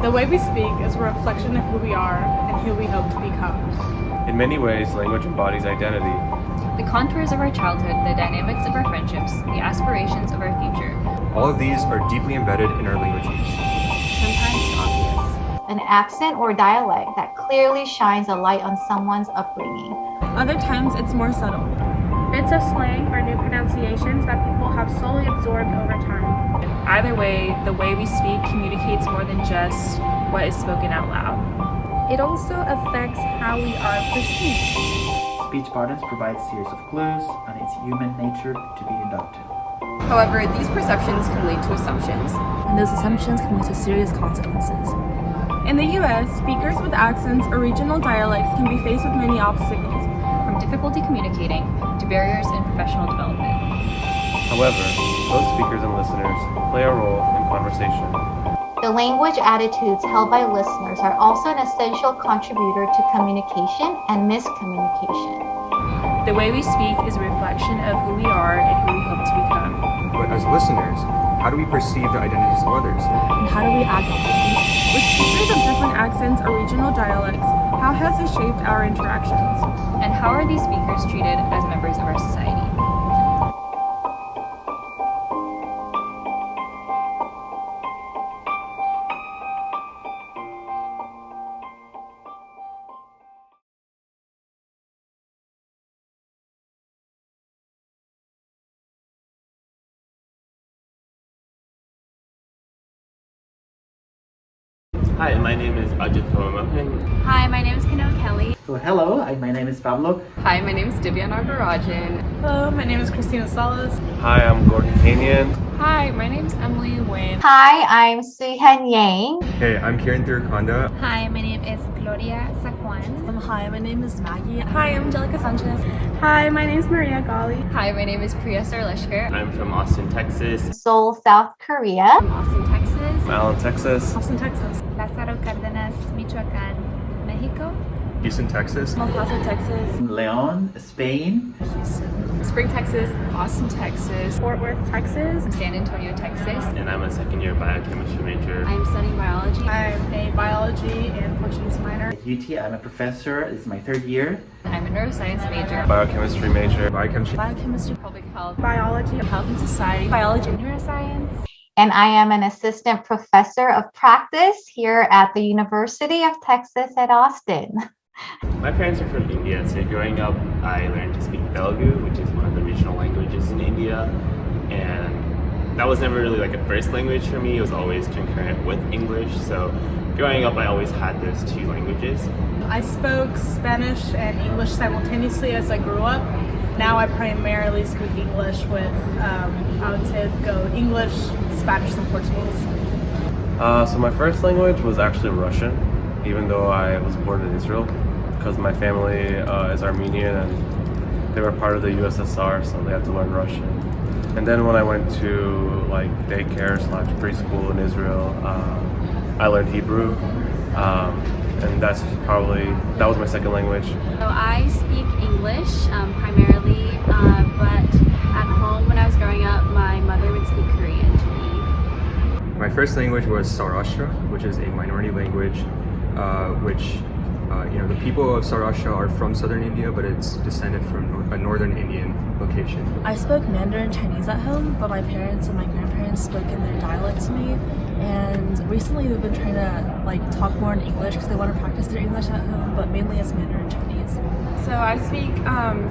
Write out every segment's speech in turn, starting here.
The way we speak is a reflection of who we are and who we hope to become. In many ways, language embodies identity. The contours of our childhood, the dynamics of our friendships, the aspirations of our future. All of these are deeply embedded in our language use. Sometimes obvious. An accent or dialect that clearly shines a light on someone's upbringing. Other times it's more subtle. Bits of slang or new pronunciations that people have slowly absorbed over time. Either way, the way we speak communicates more than just what is spoken out loud. It also affects how we are perceived. Speech patterns provide a series of clues, and it's human nature to be deductive. However, these perceptions can lead to assumptions. And those assumptions can lead to serious consequences. In the U.S., speakers with accents or regional dialects can be faced with many obstacles, from difficulty communicating to barriers in professional development. However, both speakers and listeners play a role in conversation. The language attitudes held by listeners are also an essential contributor to communication and miscommunication. The way we speak is a reflection of who we are and who we hope to become. But as listeners, how do we perceive the identities of others? And how do we act on them? With speakers of different accents or regional dialects, how has this shaped our interactions? And how are these speakers treated as members of our society? Hi, my name is Ajit Mohan. Hi, my name is Kano Kelly. So hello, my name is Pablo. Hi, my name is Divya Nagarajan. Hello, my name is Christina Salas. Hi, I'm Gordon Kanyan. Hi, my name is Emily Nguyen. Hi, I'm Suihan Yang. Hey, I'm Kiran Thirukanda. Hi, my name is Gloria Sacuan. Hi, my name is Maggie. Hi, I'm Angelica Sanchez. Hi, my name is Maria Gali. Hi, my name is Priya Sarleshkar. I'm from Austin, Texas. Seoul, South Korea. From Austin, Texas. I'm Allen, Texas. Austin, Texas. Lázaro Cárdenas, Michoacán, Mexico. Houston, Texas. El Paso, Texas. Leon, Spain. Spring, Texas. Austin, Texas. Fort Worth, Texas. San Antonio, Texas. And I'm a second-year biochemistry major. I'm studying biology. I'm a biology and Portuguese minor. At UT, I'm a professor. This is my third year. I'm a neuroscience major. Biochemistry major. Biochemistry. Biochemistry. Public health. Biology. Health and society. Biology. Neuroscience. And I am an assistant professor of practice here at the University of Texas at Austin. My parents are from India, so growing up, I learned to speak Telugu, which is one of the regional languages in India. And that was never really like a first language for me. It was always concurrent with English. So growing up, I always had those two languages. I spoke Spanish and English simultaneously as I grew up. Now I primarily speak English with, I would say, go English, Spanish, and Portuguese. So my first language was actually Russian, even though I was born in Israel, because my family is Armenian and they were part of the USSR, so they had to learn Russian. And then when I went to like daycare / preschool in Israel, I learned Hebrew, and that was my second language. So I speak English primarily, but at home when I was growing up, my mother would speak Korean to me. My first language was Saurashtra, which is a minority language, the people of Saurashtra are from southern India, but it's descended from a northern Indian location. I spoke Mandarin Chinese at home, but my parents and my grandparents spoke in their dialect to me. And recently we've been trying to talk more in English because they want to practice their English at home, but mainly it's Mandarin Chinese. So I speak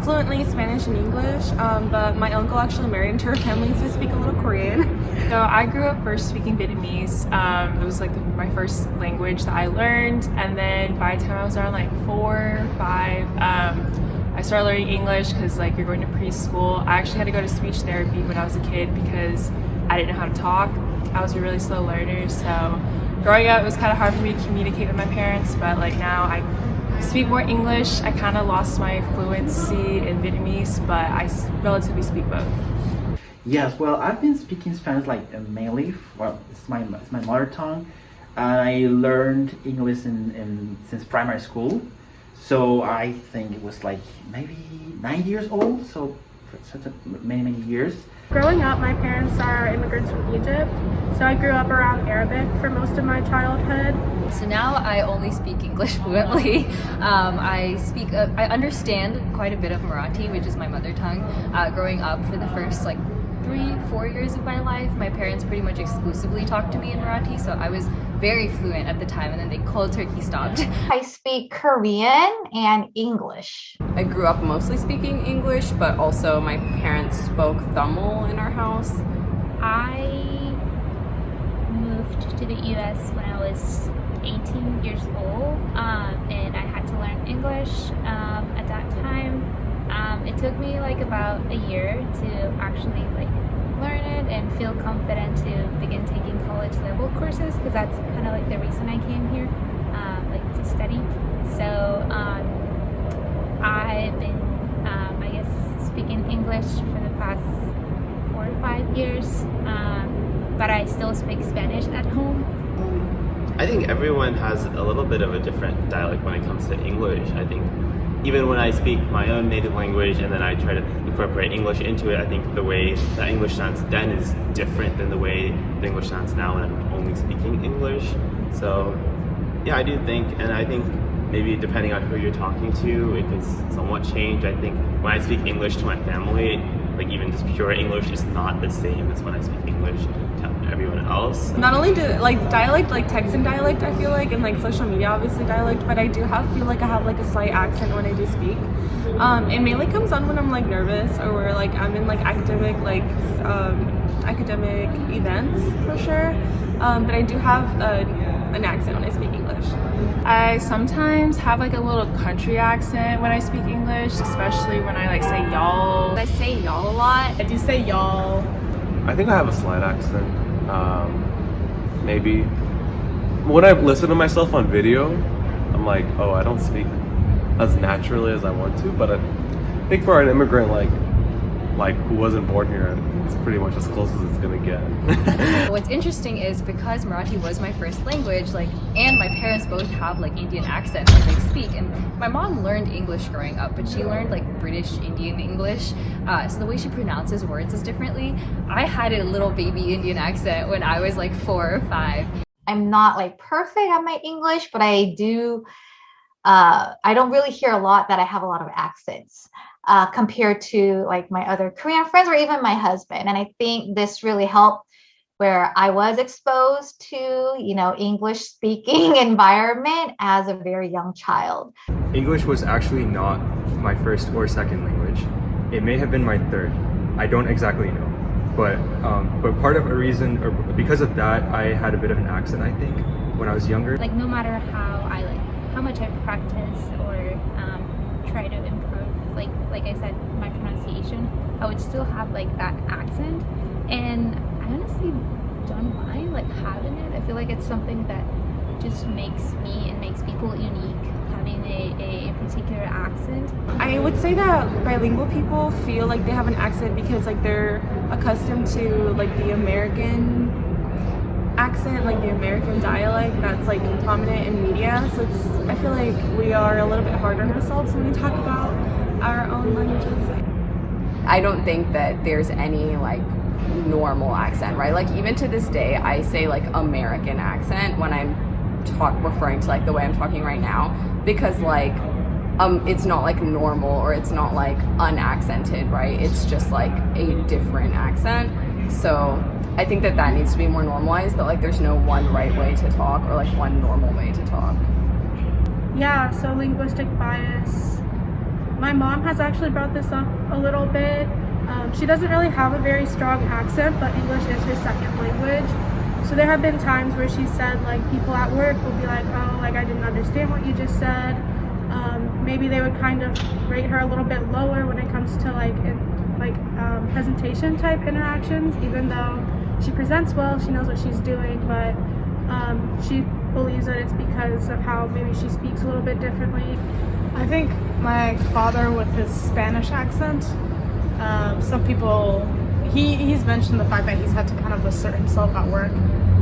fluently Spanish and English, but my uncle actually married into her family, so I speak a little Korean. So I grew up first speaking Vietnamese. It was like my first language that I learned, and then by the time I was around like 4 or 5, I started learning English because you're going to preschool. I actually had to go to speech therapy when I was a kid because I didn't know how to talk. I was a really slow learner, so growing up it was kind of hard for me to communicate with my parents, but now I speak more English. I kind of lost my fluency in Vietnamese, but I relatively speak both. Yes, well, I've been speaking Spanish mainly. Well, it's my mother tongue. I learned English since primary school, so I think it was maybe 9 years old. So for such many years. Growing up, my parents are immigrants from Egypt, so I grew up around Arabic for most of my childhood. So now I only speak English fluently. I understand quite a bit of Marathi, which is my mother tongue. Growing up for the first 3-4 years of my life, my parents pretty much exclusively talked to me in Marathi, so I was very fluent at the time, and then they cold turkey stopped. I speak Korean and English. I grew up mostly speaking English, but also my parents spoke Tamil in our house. I moved to the US when I was 18 years old, and I had to learn English at that time. It took me about a year to actually learn it and feel confident to begin taking college level courses, because that's kind of the reason I came here, to study. So I've been I guess speaking English for the past 4 or 5 years, but I still speak Spanish at home. I think everyone has a little bit of a different dialect when it comes to English. I think even when I speak my own native language and then I try to incorporate English into it, I think the way that English sounds then is different than the way the English sounds now when I'm only speaking English. So yeah, I do think, and I think maybe depending on who you're talking to, it could somewhat change. I think when I speak English to my family, even just pure English is not the same as when I speak English to everyone else. Not only do dialect, Texan dialect, I feel and social media obviously dialect, but I do feel like I have a slight accent when I do speak. It mainly comes on when I'm nervous or where I'm in academic events for sure. But I do have an accent when I speak English. I sometimes have a little country accent when I speak English, especially when I say y'all. I say y'all a lot. I do say y'all. I think I have a slight accent. Maybe when I listen to myself on video, I'm oh, I don't speak as naturally as I want to. But I think for an immigrant who wasn't born here, it's pretty much as close as it's gonna get. What's interesting is because Marathi was my first language, and my parents both have Indian accents when they speak, and my mom learned English growing up, but she learned British Indian English, so the way she pronounces words is differently. I had a little baby Indian accent when I was 4 or 5. I'm not perfect at my English, but I do. I don't really hear a lot that I have a lot of accents. Compared to my other Korean friends or even my husband. And I think this really helped where I was exposed to, English speaking environment as a very young child. English was actually not my first or second language. It may have been my third. I don't exactly know. But part of a reason, or because of that, I had a bit of an accent, I think, when I was younger. No matter how much I practice or try to improve, like I said, my pronunciation, I would still have that accent, and I honestly don't mind having it. I feel it's something that just makes me and makes people unique, having a particular accent. I would say that bilingual people feel they have an accent because they're accustomed to the American accent, the American dialect that's prominent in media. So I feel we are a little bit hard on ourselves when we talk about our own languages. I don't think that there's any normal accent, right? Even to this day, I say American accent when I'm referring to the way I'm talking right now, because it's not normal or it's not unaccented, right? It's just a different accent. So I think that needs to be more normalized, that there's no one right way to talk or one normal way to talk. Yeah, so linguistic bias. My mom has actually brought this up a little bit. She doesn't really have a very strong accent, but English is her second language. So there have been times where she said people at work will be oh, I didn't understand what you just said. Maybe they would kind of rate her a little bit lower when it comes to presentation type interactions, even though she presents well, she knows what she's doing, but she believes that it's because of how maybe she speaks a little bit differently. I think my father with his Spanish accent, some people, he's mentioned the fact that he's had to kind of assert himself at work.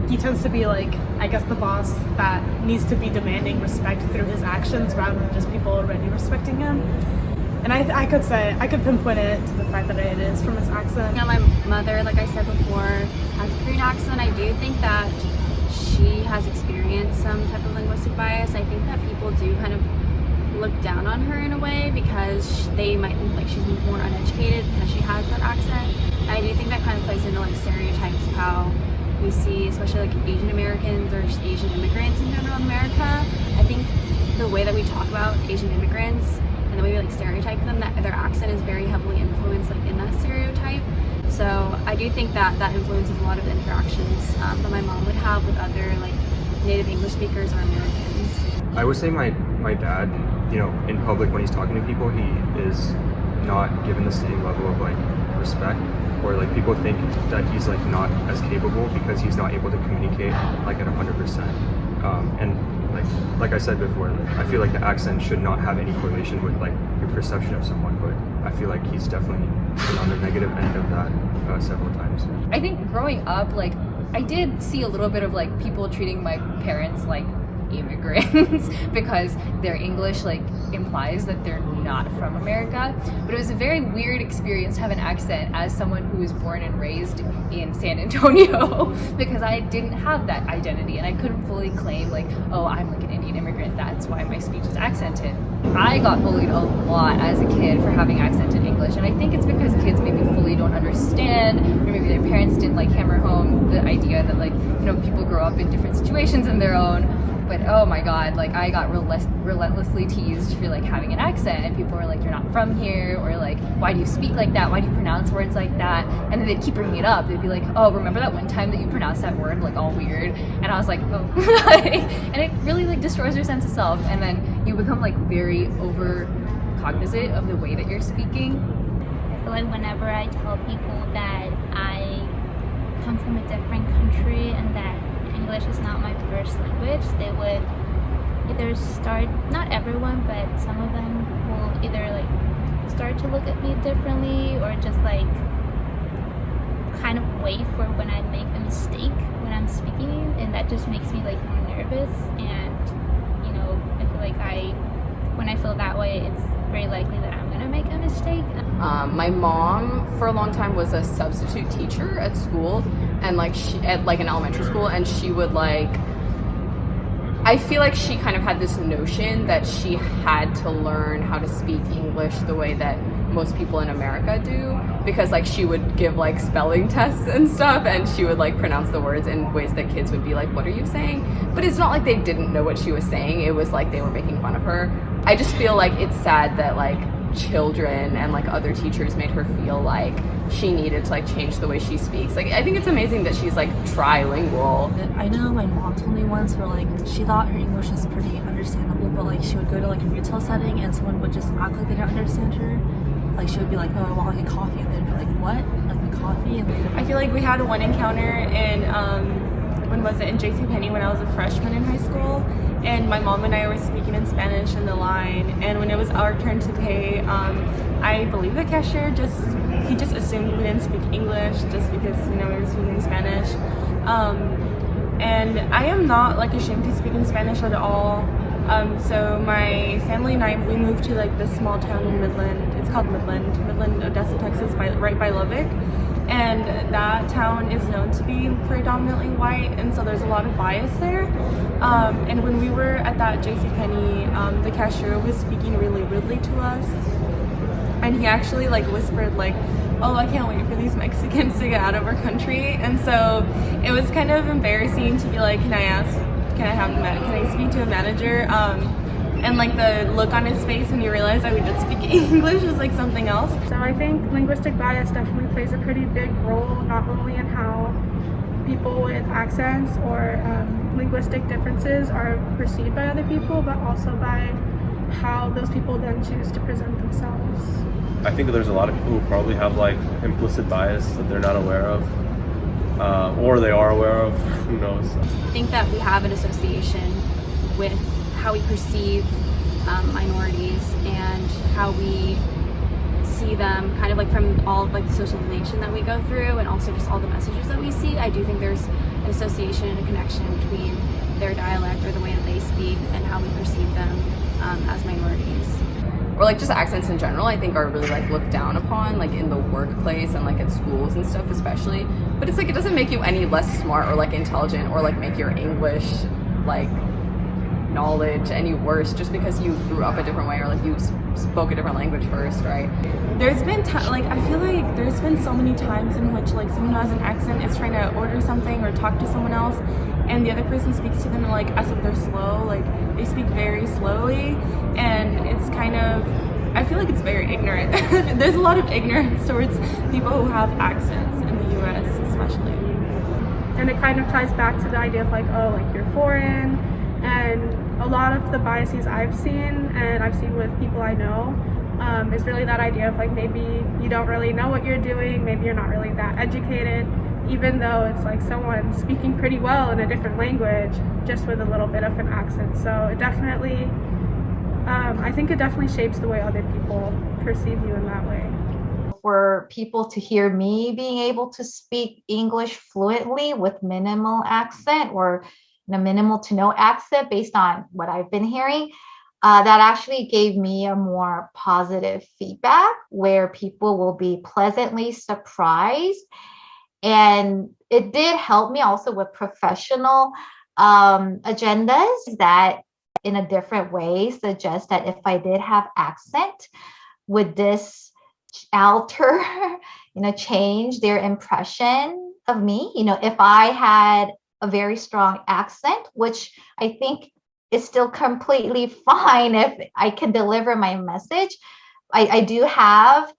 He tends to be I guess the boss that needs to be demanding respect through his actions rather than just people already respecting him. And I could pinpoint it to the fact that it is from his accent. You know, my mother, like I said before, has a Korean accent. I do think that she has experienced some type of linguistic bias. I think that people do kind of look down on her in a way because they might think like she's more uneducated because she has that accent. And I do think that kind of plays into like stereotypes of how we see, especially like Asian Americans or just Asian immigrants in general in America. I think the way that we talk about Asian immigrants and the way we like stereotype them, that their accent is very heavily influenced like in that stereotype. So I do think that that influences a lot of the interactions that my mom would have with other like native English speakers or Americans. I would say my dad, you know, in public when he's talking to people, he is not given the same level of like respect, or like people think that he's like not as capable because he's not able to communicate like at 100%. And like I said before, like, I feel like the accent should not have any correlation with like your perception of someone, but I feel like he's definitely been on the negative end of that several times. I think growing up, like, I did see a little bit of like people treating my parents like immigrants because their English like implies that they're not from America. But it was a very weird experience to have an accent as someone who was born and raised in San Antonio because I didn't have that identity and I couldn't fully claim like, oh, I'm like an Indian immigrant, that's why my speech is accented. I got bullied a lot as a kid for having accented English, and I think it's because kids maybe fully don't understand, or maybe their parents didn't like hammer home the idea that like, you know, people grow up in different situations in their own. But oh my god, like I got relentlessly teased for like having an accent, and people were like, you're not from here, or like, why do you speak like that, why do you pronounce words like that? And then they'd keep bringing it up. They'd be like, oh, remember that one time that you pronounced that word like all weird? And I was like, oh. And it really like destroys your sense of self, and then you become like very over cognizant of the way that you're speaking. I feel like whenever I tell people that I come from a different country and that English is not my first language, they would either start, not everyone, but some of them will either like start to look at me differently or just like kind of wait for when I make a mistake when I'm speaking, and that just makes me like more nervous. And you know, I feel like when I feel that way, it's very likely that I'm gonna make a mistake. My mom for a long time was a substitute teacher at school, and like at like an elementary school, and she would like, I feel like she kind of had this notion that she had to learn how to speak English the way that most people in America do, because like she would give like spelling tests and stuff, and she would like pronounce the words in ways that kids would be like, what are you saying? But it's not like they didn't know what she was saying, it was like they were making fun of her. I just feel like it's sad that like children and like other teachers made her feel like she needed to like change the way she speaks. Like I think it's amazing that she's like trilingual. I know my mom told me once where like she thought her English was pretty understandable, but like she would go to like a retail setting and someone would just act like they didn't understand her. Like she would be like, oh, I want like a coffee, and they'd be like, what? Like a coffee? And I feel like we had one encounter in when was it, in JCPenney when I was a freshman in high school, and my mom and I were speaking in Spanish in the line, and when it was our turn to pay, I believe the cashier just assumed we didn't speak English just because, you know, we were speaking Spanish. And I am not like ashamed to speak in Spanish at all. So my family and I, we moved to like this small town in Midland. It's called Midland, Odessa, Texas, right by Lubbock. And that town is known to be predominantly white, and so there's a lot of bias there. And when we were at that JCPenney, the cashier was speaking really rudely to us. And he actually like whispered like, oh, I can't wait for these Mexicans to get out of our country. And so it was kind of embarrassing to be like, can I speak to a manager? And like the look on his face when you realize that we did speak English was like something else. So I think linguistic bias definitely plays a pretty big role, not only in how people with accents or linguistic differences are perceived by other people, but also by how those people then choose to present themselves. I think there's a lot of people who probably have like implicit bias that they're not aware of, or they are aware of, who knows. I think that we have an association with how we perceive minorities and how we see them kind of like from all of like the socialization that we go through, and also just all the messages that we see. I do think there's an association and a connection between their dialect or the way that they speak and how we perceive them as minorities. or like just accents in general, I think are really like looked down upon, like in the workplace and like at schools and stuff especially. But it's like it doesn't make you any less smart or like intelligent or like make your English like knowledge any worse just because you grew up a different way or like you spoke a different language first, right? There's been like I feel like there's been so many times in which like someone who has an accent is trying to order something or talk to someone else, and the other person speaks to them like as if they're slow, like they speak very slowly, and it's kind of, I feel like it's very ignorant. There's a lot of ignorance towards people who have accents in the U.S. especially. And it kind of ties back to the idea of like, oh, like you're foreign. And a lot of the biases I've seen, and I've seen with people I know, is really that idea of like maybe you don't really know what you're doing, maybe you're not really that educated, even though it's like someone speaking pretty well in a different language, just with a little bit of an accent. So it definitely, I think it definitely shapes the way other people perceive you in that way. For people to hear me being able to speak English fluently with minimal accent or minimal to no accent based on what I've been hearing, that actually gave me a more positive feedback where people will be pleasantly surprised. And it did help me also with professional agendas that in a different way suggest that if I did have accent, would this alter, change their impression of me? If I had a very strong accent, which I think is still completely fine if I can deliver my message. I do have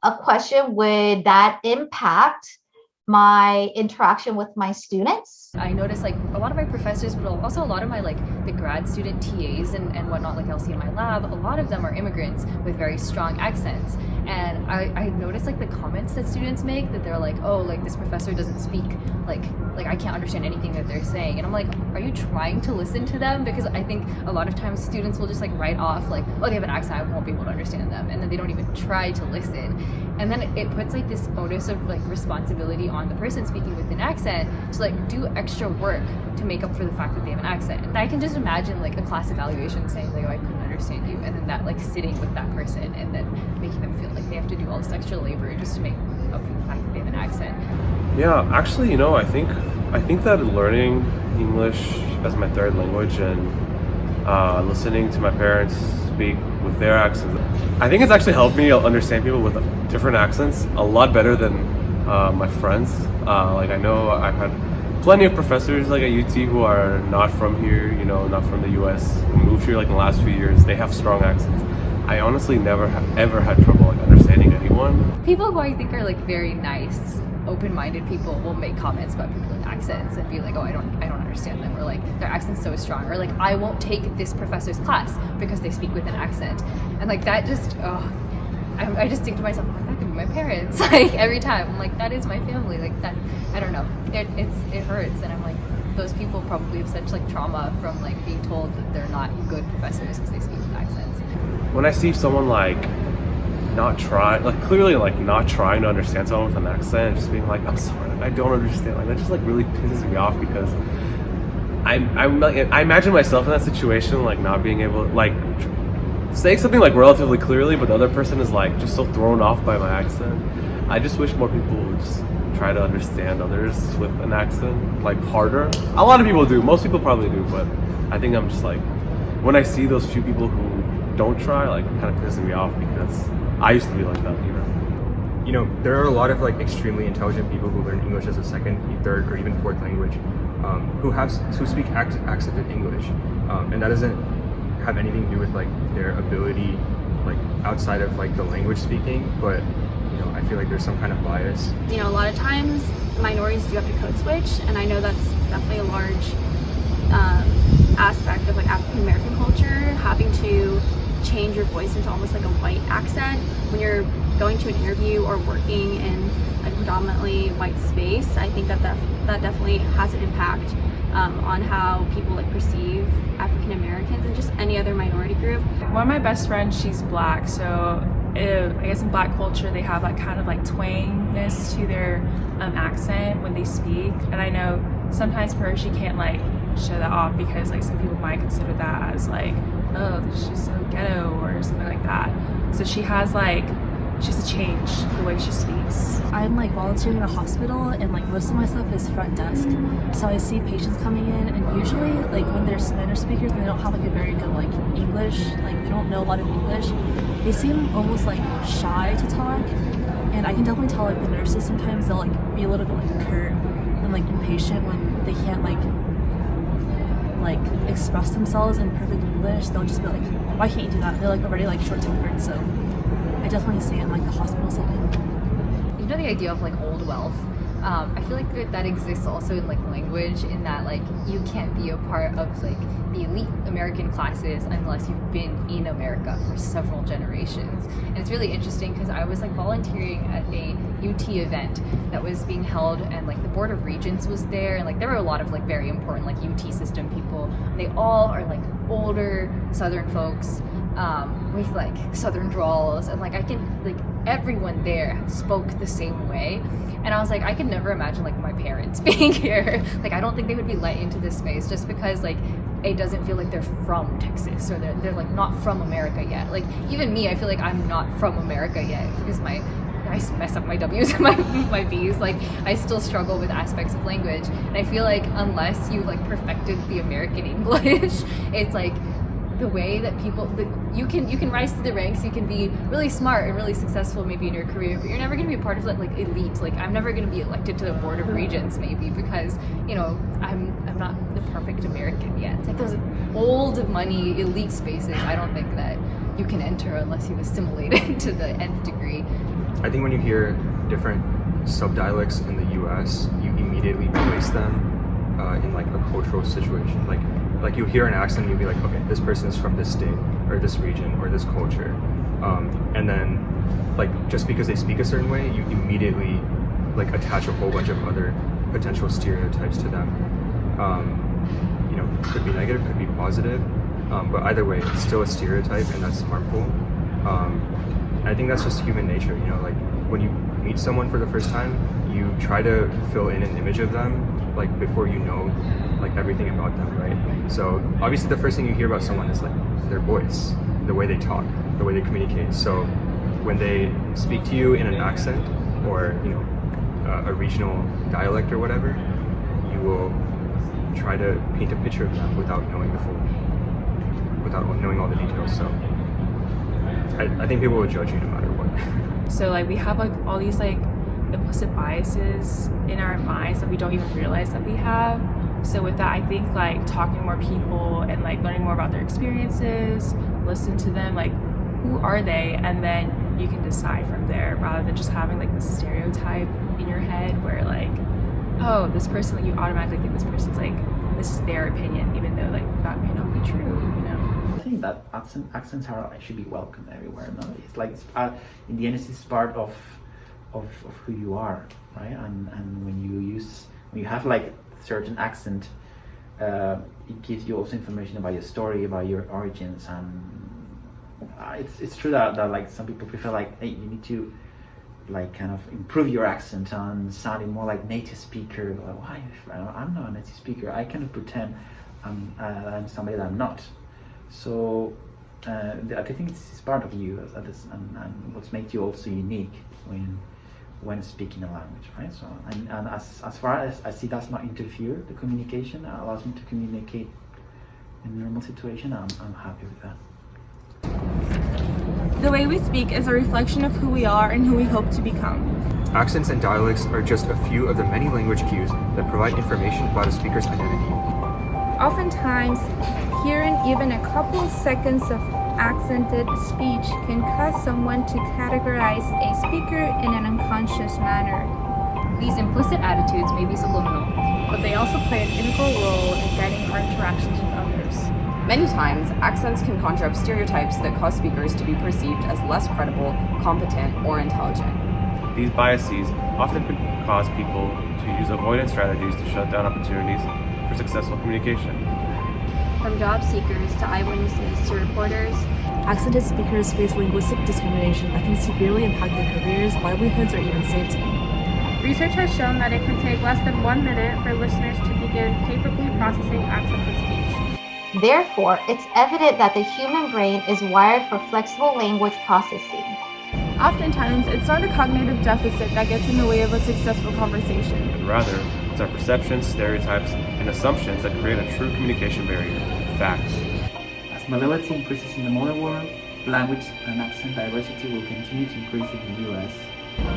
a question, would that impact my interaction with my students? I noticed like a lot of my professors, but also a lot of my like the grad student TAs and whatnot, like I'll see in my lab, a lot of them are immigrants with very strong accents. And I noticed like the comments that students make that they're like, oh, like this professor doesn't speak, like I can't understand anything that they're saying. And I'm like, are you trying to listen to them? Because I think a lot of times students will just like write off like, oh, they have an accent, I won't be able to understand them. And then they don't even try to listen. And then it puts like this onus of like responsibility on the person speaking with an accent to like do extra work to make up for the fact that they have an accent. And I can just imagine like a class evaluation saying like, oh, I couldn't understand you, and then that like sitting with that person and then making them feel like they have to do all this extra labor just to make up for the fact that they have an accent. Yeah, actually, I think that learning English as my third language and listening to my parents speak with their accents, I think it's actually helped me understand people with different accents a lot better than my friends. Like I know I've had plenty of professors like at UT who are not from here, not from the US, who moved here like in the last few years. They have strong accents. I honestly never ever had trouble like understanding anyone. People who I think are like very nice, open-minded people will make comments about people with accents and be like, oh, I don't understand them, or like their accent's so strong, or like I won't take this professor's class because they speak with an accent. And like that just, I just think to myself, like, that could be my parents. Like every time, I'm like, that is my family. Like that, I don't know. It hurts, and I'm like, those people probably have such like trauma from like being told that they're not good professors because they speak with accents. When I see someone like clearly not trying to understand someone with an accent, and just being like, I'm sorry, I don't understand. Like that just like really pisses me off because I imagine myself in that situation, like not being able like saying something like relatively clearly, but the other person is like just so thrown off by my accent. I just wish more people would just try to understand others with an accent like harder. A lot of people do, most people probably do, but I think I'm just like, when I see those few people who don't try, like kind of pissing me off because I used to be like that, There are a lot of like extremely intelligent people who learn English as a second, third, or even fourth language, who speak accented English, and that doesn't have anything to do with like their ability, like outside of like the language speaking, but I feel like there's some kind of bias. A lot of times minorities do have to code switch, and I know that's definitely a large aspect of like African American culture, having to change your voice into almost like a white accent when you're going to an interview or working in a predominantly white space. I think that definitely has an impact on how people like perceive African Americans and just any other minority group. One of my best friends, she's black, so I guess in black culture they have that kind of like twangness to their accent when they speak, and I know sometimes for her she can't like show that off because like some people might consider that as like oh, she's so ghetto or something like that. So she has to change the way she speaks. I'm like volunteering in a hospital, and like most of my stuff is front desk. So I see patients coming in, and usually like when they're Spanish speakers and they don't have like a very good like English, like they don't know a lot of English, they seem almost like shy to talk. And I can definitely tell like the nurses sometimes they'll like be a little bit like curt and like impatient when they can't like express themselves in perfect English. They'll just be like, why can't you do that? They're like already like short-tempered. So I definitely see it in like the hospital setting. You know the idea of like old wealth? I feel like that exists also in like language, in that like you can't be a part of like the elite American classes unless you've been in America for several generations. And it's really interesting because I was like volunteering at a UT event that was being held, and like the Board of Regents was there, and like there were a lot of like very important like UT system people. They all are like older Southern folks with like Southern drawls, and like I can like everyone there spoke the same way. And I was like, I could never imagine like my parents being here. Like I don't think they would be let into this space just because like it doesn't feel like they're from Texas, or they're like not from America yet. Like even me, I feel like I'm not from America yet because I mess up my W's and my V's. Like I still struggle with aspects of language, and I feel like unless you like perfected the American English, it's like the way that you can rise to the ranks, you can be really smart and really successful maybe in your career, but you're never going to be a part of that like elite. Like I'm never going to be elected to the Board of Regents maybe because I'm not the perfect American yet. It's like those old money elite spaces, I don't think that you can enter unless you assimilate it to the nth degree. I think when you hear different subdialects in the US, you immediately place them in like a cultural situation. Like you hear an accent and you'll be like, okay, this person is from this state or this region or this culture. And then like just because they speak a certain way, you immediately like attach a whole bunch of other potential stereotypes to them. Could be negative, could be positive, but either way, it's still a stereotype, and that's harmful. And I think that's just human nature, like when you meet someone for the first time, you try to fill in an image of them, like before you know like everything about them, right? So obviously the first thing you hear about someone is like their voice, the way they talk, the way they communicate. So when they speak to you in an accent or a regional dialect or whatever, you will try to paint a picture of them without knowing all the details. So I think people will judge you no matter what. So like we have like all these like implicit biases in our minds that we don't even realize that we have. So with that, I think like talking to more people and like learning more about their experiences, listen to them, like who are they, and then you can decide from there rather than just having like this stereotype in your head where like, oh, this person, like you automatically think this person's like, this is their opinion, even though like that may not be true, I think that accents should be welcome everywhere nowadays. Like in the end, it's part of who you are, right? And when you have like certain accent, it gives you also information about your story, about your origins, and it's true that like some people prefer like, hey, you need to like kind of improve your accent and sounding more like native speaker. Like, why? I'm not a native speaker. I kind of pretend I'm somebody that I'm not. So I think it's part of you and what makes you also unique when speaking a language, right? So and as far as I see, that's not interfere the communication. It allows me to communicate in a normal situation. I'm happy with that. The way we speak is a reflection of who we are and who we hope to become. Accents and dialects are just a few of the many language cues that provide information about a speaker's identity. Oftentimes, hearing even a couple seconds of accented speech can cause someone to categorize a speaker in an unconscious manner. These implicit attitudes may be subliminal, But they also play an integral role in guiding our interactions with others. Many times, accents can conjure up stereotypes that cause speakers to be perceived as less credible, competent, or intelligent. These biases often could cause people to use avoidance strategies to shut down opportunities for successful communication. From job seekers to eyewitnesses to reporters, Accented speakers face linguistic discrimination that can severely impact their careers, livelihoods, or even safety. Research has shown that it can take less than 1 minute for listeners to begin capably processing accented speech. Therefore, it's evident that the human brain is wired for flexible language processing. Oftentimes, it's not a cognitive deficit that gets in the way of a successful conversation. But rather, it's our perceptions, stereotypes, and assumptions that create a true communication barrier. Facts. As mobility increases in the modern world, language and accent diversity will continue to increase in the US.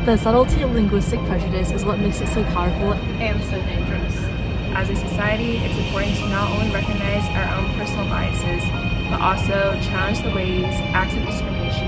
The subtlety of linguistic prejudice is what makes it so powerful And so dangerous. As a society, it's important to not only recognize our own personal biases, but also challenge the ways accent discrimination